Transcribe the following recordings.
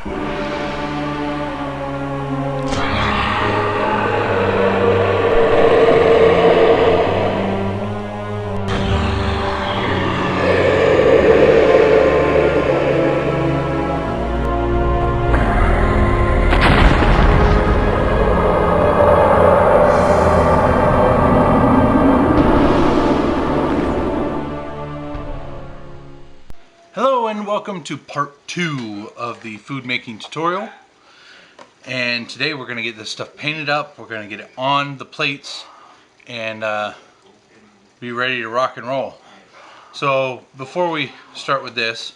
Hello and welcome to part 2 of the food making tutorial. And today we're going to get this stuff painted up, we're going to get it on the plates, and be ready to rock and roll. So before we start with this,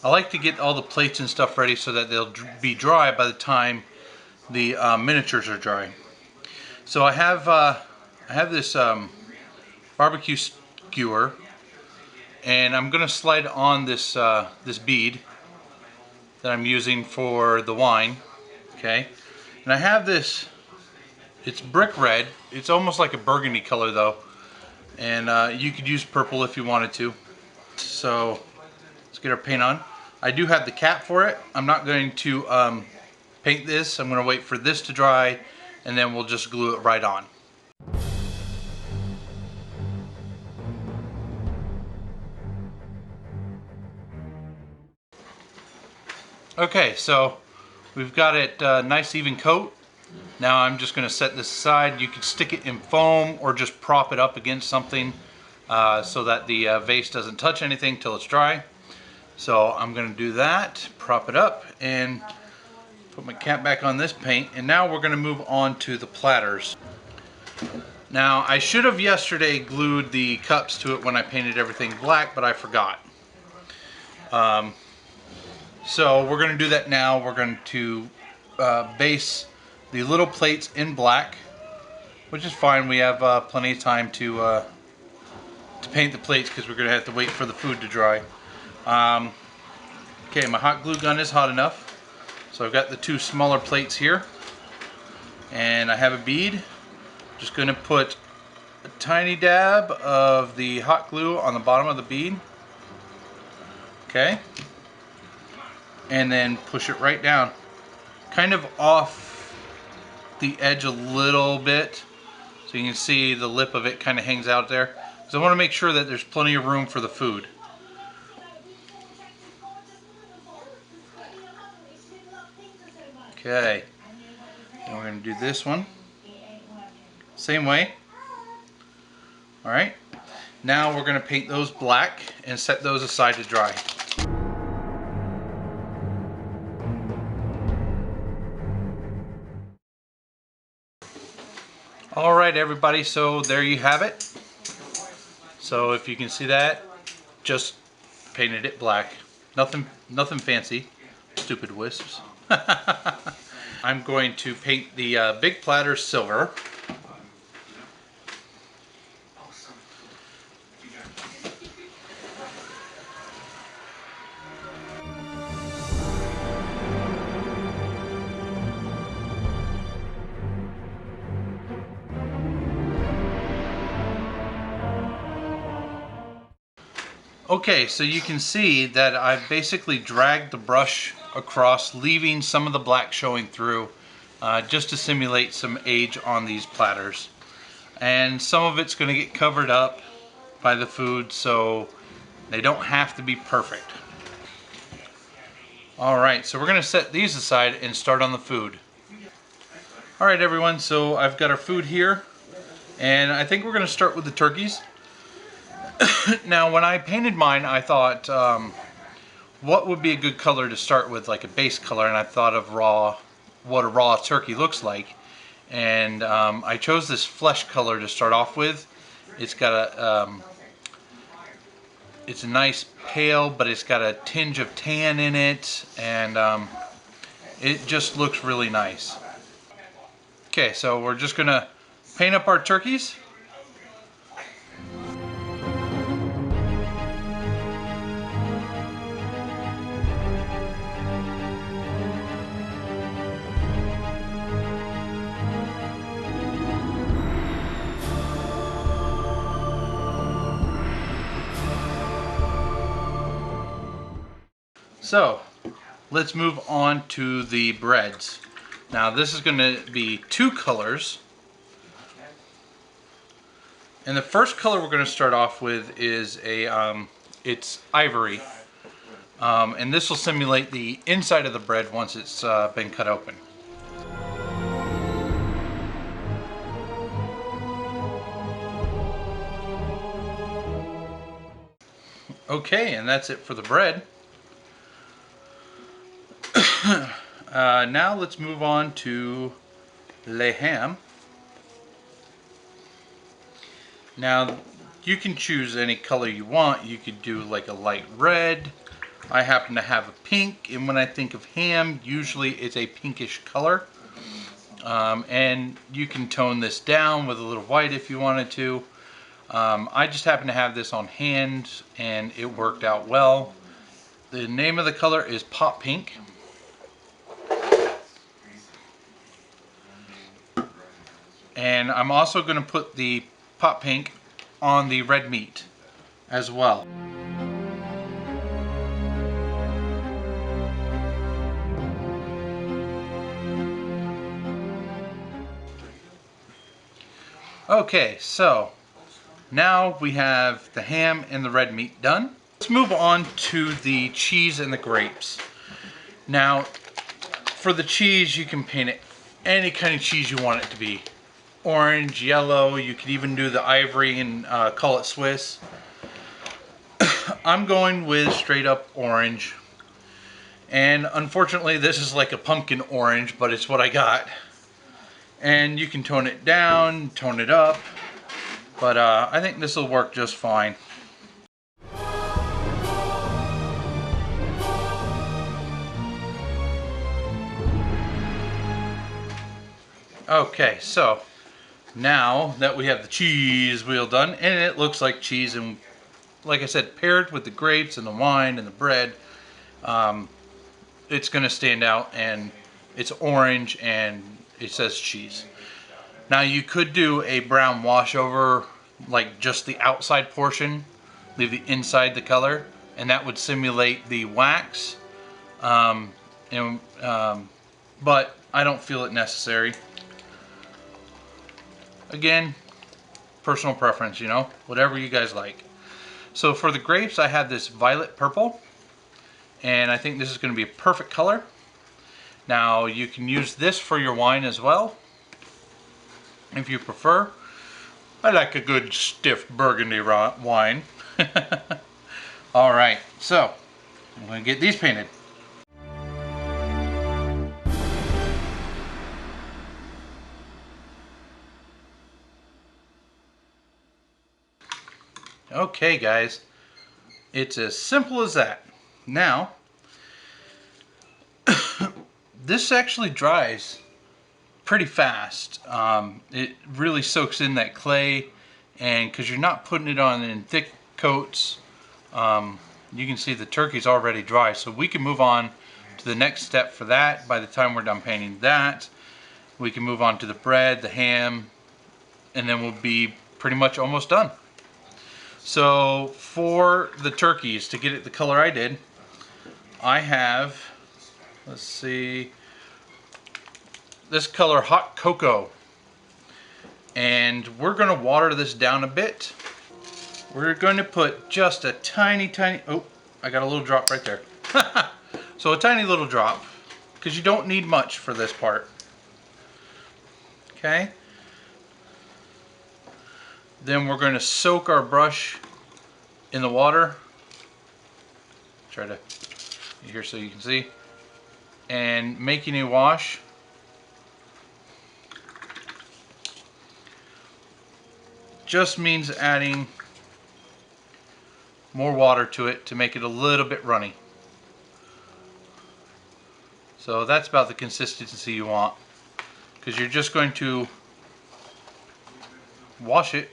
I like to get all the plates and stuff ready so that they'll be dry by the time the miniatures are dry. So I have this barbecue skewer, and I'm going to slide on this this bead that I'm using for the wine. Okay, and I have this, it's brick red, it's almost like a burgundy color though, and you could use purple if you wanted to. So let's get our paint on. I do have the cap for it. I'm not going to paint this. I'm going to wait for this to dry and then we'll just glue it right on. Okay, so we've got it nice even coat. Now I'm just going to set this aside. You can stick it in foam or just prop it up against something so that the vase doesn't touch anything till it's dry. So I'm going to do that, prop it up, and put my cap back on this paint. And now we're going to move on to the platters. Now I should have yesterday glued the cups to it when I painted everything black, but I forgot. So we're going to do that now. We're going to base the little plates in black, which is fine. We have plenty of time to paint the plates because we're going to have to wait for the food to dry. Okay, my hot glue gun is hot enough. So I've got the two smaller plates here, and I have a bead. Just going to put a tiny dab of the hot glue on the bottom of the bead. Okay. And then push it right down, kind of off the edge a little bit, so you can see the lip of it kind of hangs out there, because I want to make sure that there's plenty of room for the food. Okay, and we're going to do this one same way. Alright, now we're going to paint those black and set those aside to dry. Alright everybody, so there you have it. So if you can see that, just painted it black. Nothing fancy. Stupid wisps. I'm going to paint the big platter silver. Okay, so you can see that I've basically dragged the brush across, leaving some of the black showing through, just to simulate some age on these platters. And some of it's going to get covered up by the food, so they don't have to be perfect. Alright, so we're going to set these aside and start on the food. Alright everyone, so I've got our food here, and I think we're going to start with the turkeys. Now when I painted mine, I thought what would be a good color to start with, like a base color, and I thought of what a raw turkey looks like, and I chose this flesh color to start off with. It's got a it's a nice pale, but it's got a tinge of tan in it, and it just looks really nice. Okay, so we're just gonna paint up our turkeys. So let's move on to the breads. Now this is going to be 2 colors. And the first color we're going to start off with is it's ivory. And this will simulate the inside of the bread once it's been cut open. Okay, and that's it for the bread. Now let's move on to le ham. Now you can choose any color you want. You could do like a light red. I happen to have a pink, and when I think of ham, usually it's a pinkish color. And you can tone this down with a little white if you wanted to. I just happen to have this on hand, and it worked out well. The name of the color is Pop Pink. And I'm also going to put the Pop Pink on the red meat as well. Okay, so now we have the ham and the red meat done. Let's move on to the cheese and the grapes. Now, for the cheese, you can paint it any kind of cheese you want it to be. Orange, yellow, you could even do the ivory and call it Swiss. I'm going with straight up orange. And unfortunately, this is like a pumpkin orange, but it's what I got. And you can tone it down, tone it up, but I think this will work just fine. Okay, so now that we have the cheese wheel done, and it looks like cheese, and like I said, paired with the grapes and the wine and the bread, it's going to stand out, and it's orange and it says cheese. Now you could do a brown wash over, like just the outside portion, leave the inside the color, and that would simulate the wax. But I don't feel it necessary. Again, personal preference, you know, whatever you guys like. So for the grapes, I have this violet purple, and I think this is going to be a perfect color. Now you can use this for your wine as well, if you prefer. I like a good stiff burgundy wine. Alright, so I'm going to get these painted. Okay guys, it's as simple as that. Now, this actually dries pretty fast. It really soaks in that clay, and because you're not putting it on in thick coats, you can see the turkey's already dry. So we can move on to the next step for that. By the time we're done painting that, we can move on to the bread, the ham, and then we'll be pretty much almost done. So for the turkeys, to get it the color I did, I have, let's see, this color Hot Cocoa. And we're going to water this down a bit. We're going to put just a tiny, oh, I got a little drop right there. So a tiny little drop, because you don't need much for this part. Okay. Then we're going to soak our brush in the water. Try to here so you can see. And making a wash. Just means adding more water to it to make it a little bit runny. So that's about the consistency you want, because you're just going to wash it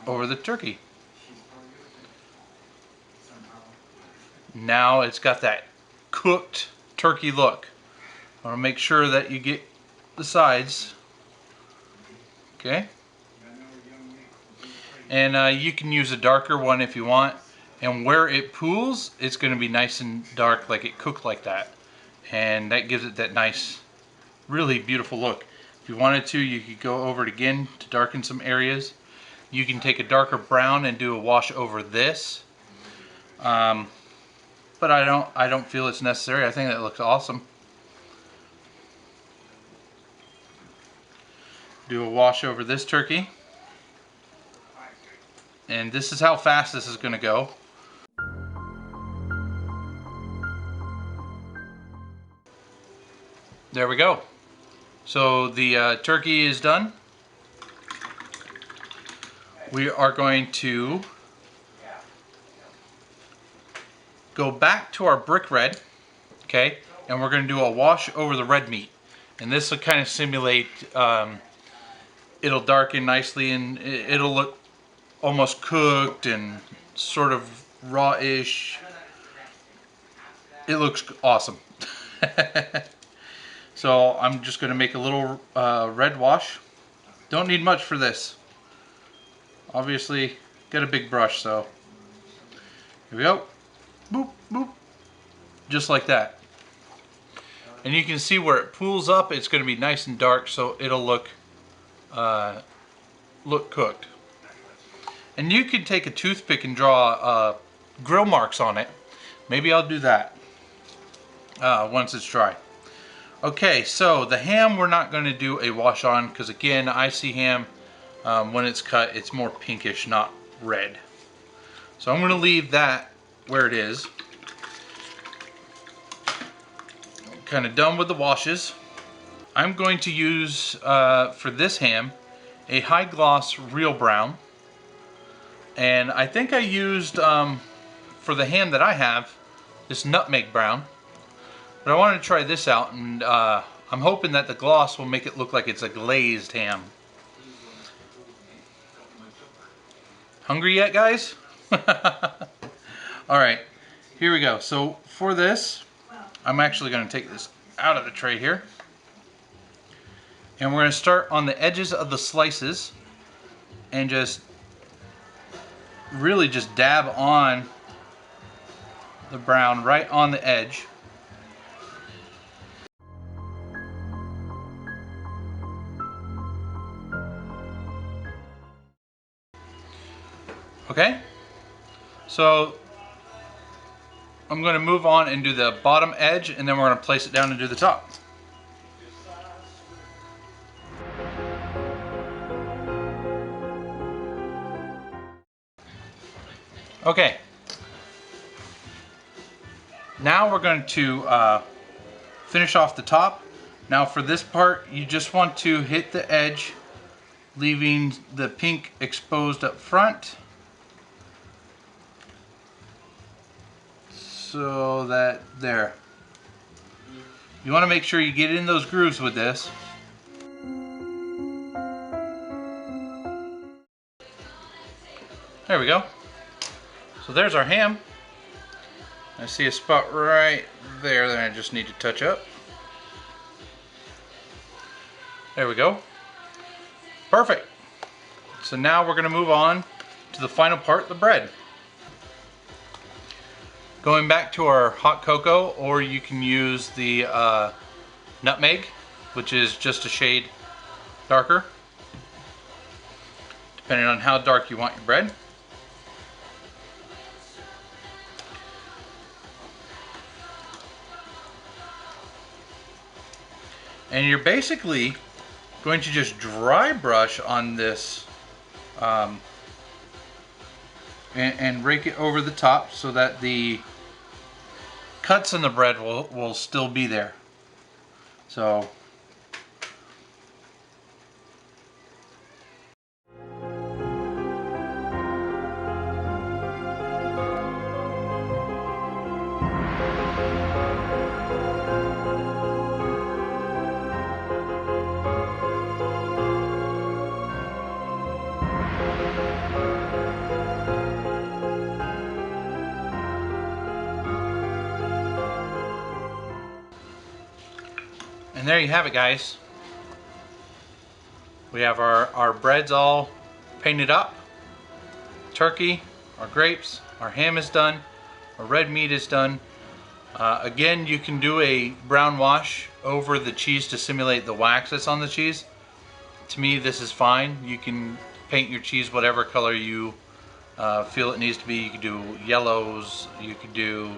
over the turkey. Now it's got that cooked turkey look. I want to make sure that you get the sides. Okay. And you can use a darker one if you want. And where it pools, it's going to be nice and dark, like it cooked like that. and that gives it that nice, really beautiful look. If you wanted to, you could go over it again to darken some areas. You can take a darker brown and do a wash over this, but I don't feel it's necessary. I think that looks awesome. Do a wash over this turkey, and this is how fast this is going to go. There we go. So the turkey is done. We are going to go back to our brick red, okay, and we're going to do a wash over the red meat. And this will kind of simulate, it'll darken nicely and it'll look almost cooked and sort of raw-ish. It looks awesome. So I'm just going to make a little red wash. Don't need much for this. Obviously, got a big brush, so here we go. Boop, boop. Just like that. And you can see where it pools up, it's going to be nice and dark, so it'll look cooked. And you can take a toothpick and draw grill marks on it. Maybe I'll do that once it's dry. Okay, so the ham we're not going to do a wash on, because again, I see ham when it's cut, it's more pinkish, not red. So I'm going to leave that where it is. Kind of done with the washes. I'm going to use for this ham a high gloss real brown, and I think I used for the ham that I have this nutmeg brown, but I wanted to try this out, and I'm hoping that the gloss will make it look like it's a glazed ham. Hungry yet, guys? Alright, here we go. So for this, I'm actually going to take this out of the tray here. And we're going to start on the edges of the slices and just really just dab on the brown right on the edge. Okay, so I'm going to move on and do the bottom edge, and then we're going to place it down and do the top. Okay, now we're going to finish off the top. Now for this part, you just want to hit the edge, leaving the pink exposed up front. So that there. You want to make sure you get in those grooves with this. There we go. So there's our ham. I see a spot right there that I just need to touch up. There we go. Perfect. So now we're going to move on to the final part, the bread. Going back to our hot cocoa, or you can use the nutmeg, which is just a shade darker, depending on how dark you want your bread. And you're basically going to just dry brush on this and rake it over the top so that the cuts in the bread will still be there. So and there you have it, guys. We have our breads all painted up. Turkey, our grapes, our ham is done, our red meat is done. Again, you can do a brown wash over the cheese to simulate the wax that's on the cheese. To me, this is fine. You can paint your cheese whatever color you feel it needs to be. You could do yellows, you could do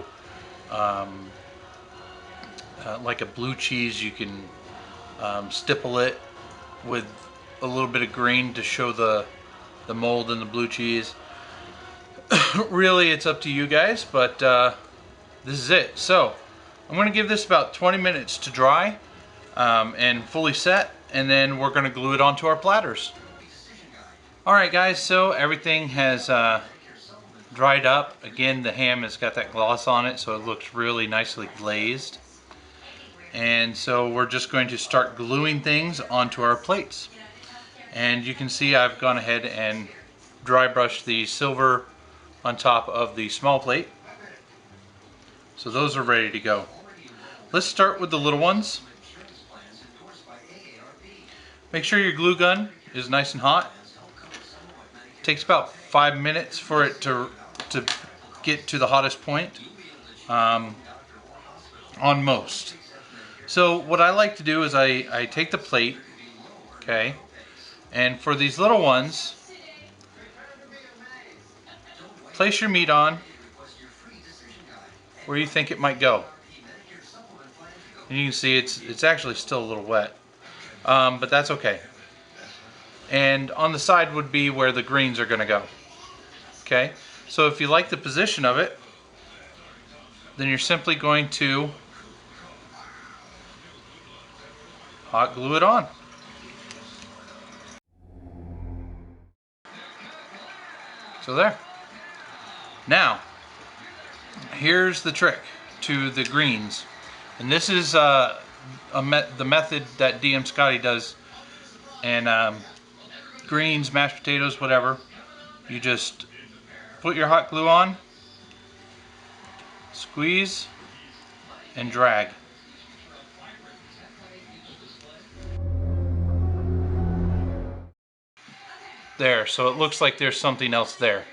like a blue cheese. You can stipple it with a little bit of green to show the mold in the blue cheese. Really, it's up to you guys, but this is it. So I'm going to give this about 20 minutes to dry and fully set, and then we're going to glue it onto our platters. Alright guys, so everything has dried up. Again, the ham has got that gloss on it, so it looks really nicely glazed. And so we're just going to start gluing things onto our plates. And you can see I've gone ahead and dry brushed the silver on top of the small plate. So those are ready to go. Let's start with the little ones. Make sure your glue gun is nice and hot. It takes about 5 minutes for it to get to the hottest point on most. So what I like to do is I take the plate, okay, and for these little ones, place your meat on where you think it might go. And you can see it's actually still a little wet, but that's okay. And on the side would be where the greens are going to go. Okay, so if you like the position of it, then you're simply going to hot glue it on. So there. Now, here's the trick to the greens. And this is the method that DM Scotty does. And greens, mashed potatoes, whatever. You just put your hot glue on, squeeze, and drag. There, so it looks like there's something else there.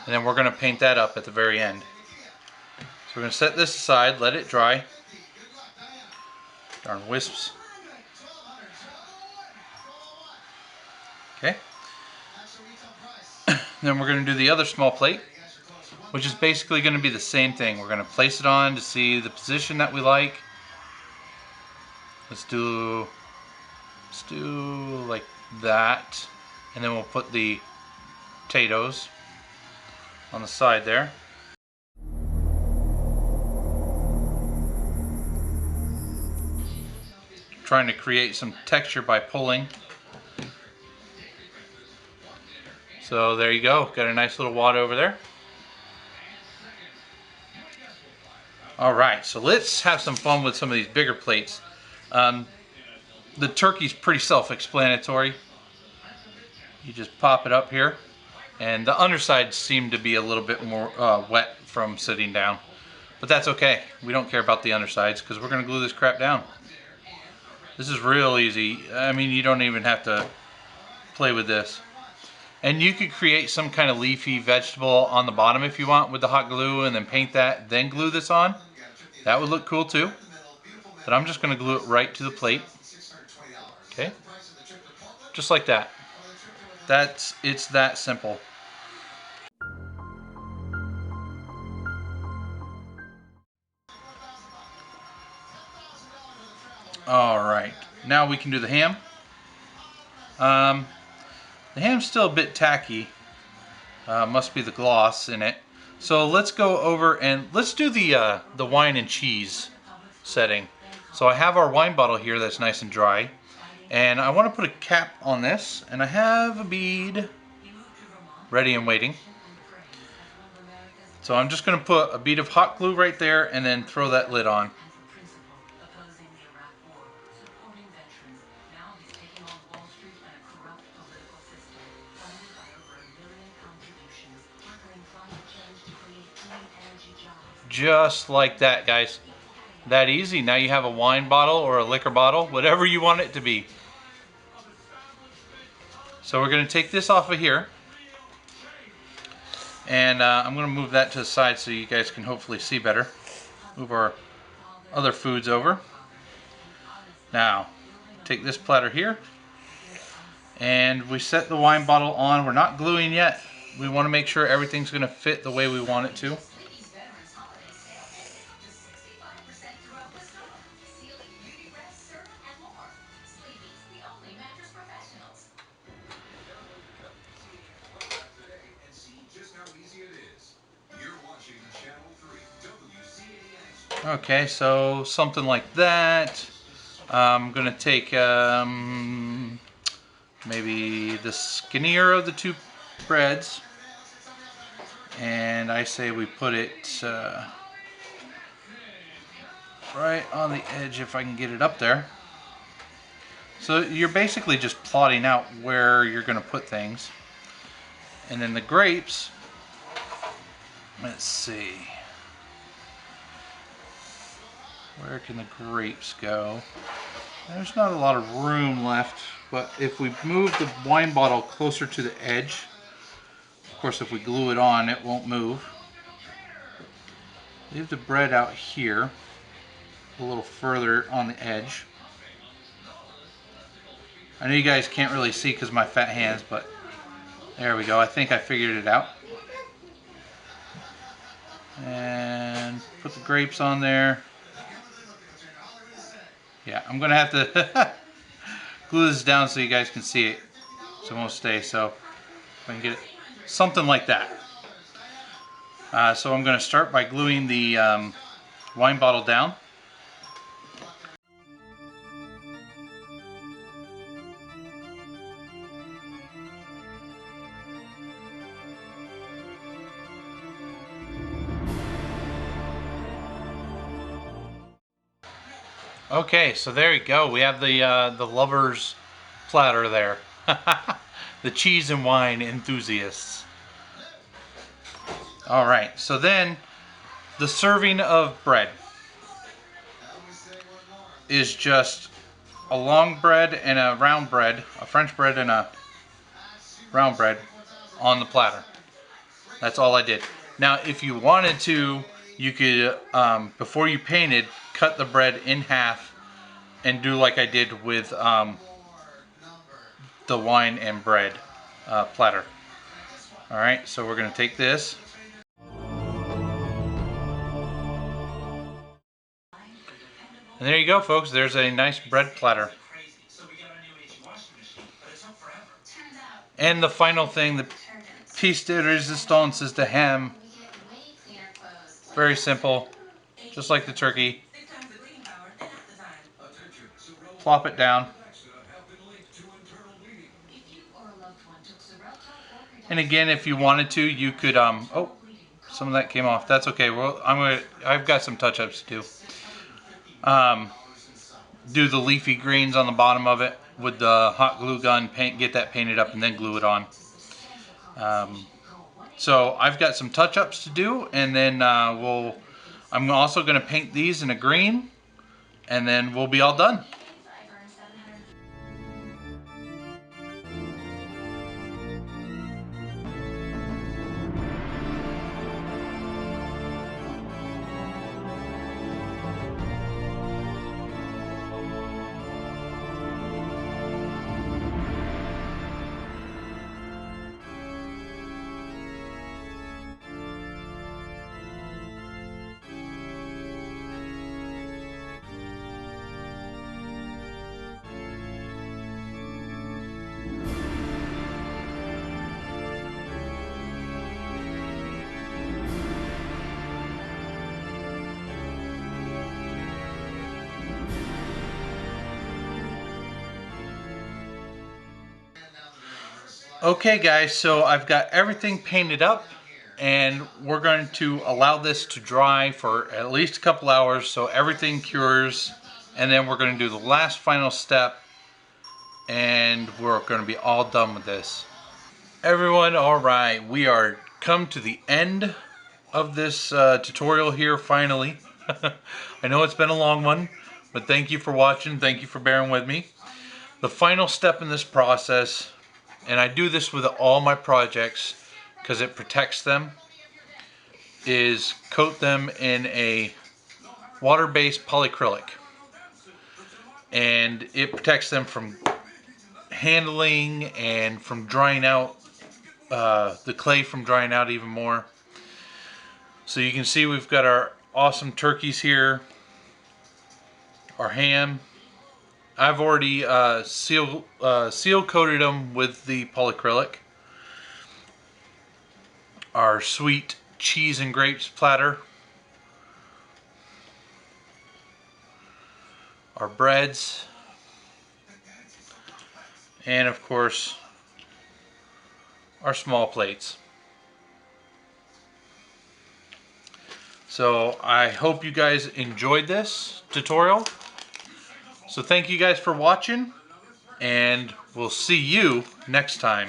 And then we're going to paint that up at the very end. So we're going to set this aside, let it dry. Darn wisps. Okay. Then we're going to do the other small plate, which is basically going to be the same thing. We're going to place it on to see the position that we like. Let's do like that. And then we'll put the potatoes on the side there. Trying to create some texture by pulling. So there you go, got a nice little wad over there. Alright, so let's have some fun with some of these bigger plates. The turkey's pretty self-explanatory. You just pop it up here, and the undersides seem to be a little bit more wet from sitting down. But that's okay, we don't care about the undersides because we're going to glue this crap down. This is real easy. I mean, you don't even have to play with this. And you could create some kind of leafy vegetable on the bottom if you want with the hot glue, and then paint that, then glue this on. That would look cool too. But I'm just going to glue it right to the plate. Okay? Just like that. It's that simple. Alright, now we can do the ham. The ham's still a bit tacky. Must be the gloss in it. So let's go over and let's do the wine and cheese setting. So I have our wine bottle here that's nice and dry. And I want to put a cap on this. And I have a bead ready and waiting. So I'm just going to put a bead of hot glue right there and then throw that lid on. Just like that, guys. That easy. Now you have a wine bottle or a liquor bottle, whatever you want it to be. So we're going to take this off of here. And I'm going to move that to the side so you guys can hopefully see better. Move our other foods over. Now, take this platter here, and we set the wine bottle on. We're not gluing yet. We want to make sure everything's going to fit the way we want it to. Okay, so something like that. I'm going to take maybe the skinnier of the two breads, and I say we put it right on the edge if I can get it up there. So you're basically just plotting out where you're going to put things. And then the grapes, let's see, where can the grapes go? There's not a lot of room left, but if we move the wine bottle closer to the edge, of course if we glue it on it won't move. Leave the bread out here, a little further on the edge. I know you guys can't really see because of my fat hands, but there we go. I think I figured it out. And put the grapes on there. Yeah, I'm going to have to glue this down so you guys can see it, so it won't stay. So if I can get it, something like that. So I'm going to start by gluing the wine bottle down. Okay, so there you go. We have the lovers platter there. The cheese and wine enthusiasts. All right, so then the serving of bread is just a long bread and a round bread, a French bread and a round bread on the platter. That's all I did. Now, if you wanted to, you could, before you painted, cut the bread in half and do like I did with the wine and bread platter. All right, so we're going to take this. And there you go, folks. There's a nice bread platter. And the final thing, the piece de resistance, is the ham. Very simple, just like the turkey. Plop it down. And again, if you wanted to, you could oh, some of that came off. That's okay. Well, I've got some touch-ups to do. Do the leafy greens on the bottom of it with the hot glue gun, get that painted up, and then glue it on. So I've got some touch-ups to do, and then I'm also going to paint these in a green, and then we'll be all done. Okay guys, so I've got everything painted up, and we're going to allow this to dry for at least a couple hours so everything cures, and then we're going to do the last final step, and we're going to be all done with this. Everyone, alright, we are come to the end of this tutorial here finally. I know it's been a long one, but thank you for watching, thank you for bearing with me. The final step in this process, and I do this with all my projects because it protects them, is coat them in a water-based polyacrylic, and it protects them from handling and from drying out, the clay from drying out even more. So you can see we've got our awesome turkeys here, our ham. I've already seal coated them with the polyacrylic. Our sweet cheese and grapes platter. Our breads. And of course, our small plates. So I hope you guys enjoyed this tutorial. So thank you guys for watching, and we'll see you next time.